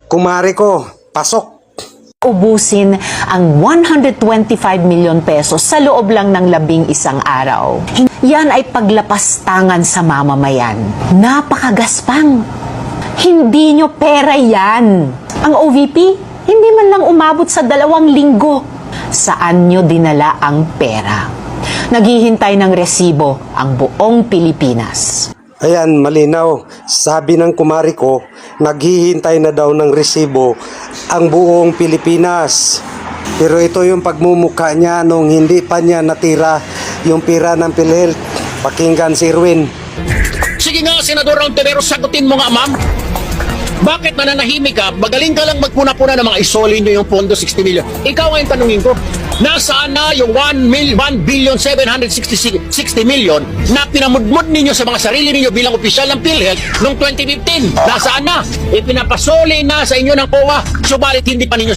Kumari ko, pasok. Ubusin ang 125 milyon pesos sa loob lang ng 11 araw. Yan ay paglapas tangan sa mamamayan. Napakagaspang. Hindi nyo pera yan. Ang OVP, hindi man lang umabot sa 2 linggo. Saan nyo dinala ang pera? Naghihintay ng resibo ang buong Pilipinas. Ayan, malinaw. Sabi ng kumari ko, naghihintay na daw ng resibo ang buong Pilipinas. Pero ito yung pagmumukha niya nung hindi pa niya natira yung pira ng PhilHealth. Pakinggan si Erwin. Sige nga, Senador Ronquillo, sagutin mo nga, ma'am. Bakit mananahimik ka? Magaling ka lang magpuna-puna ng mga isoli nyo yung pondo 60 million. Ikaw ngayon tanungin ko, nasaan na yung 1,760 million na pinamudmod ninyo sa mga sarili ninyo bilang opisyal ng PhilHealth noong 2015? Nasaan na? Ipinapasoli na sa inyo ng COA, subalit hindi pa ninyo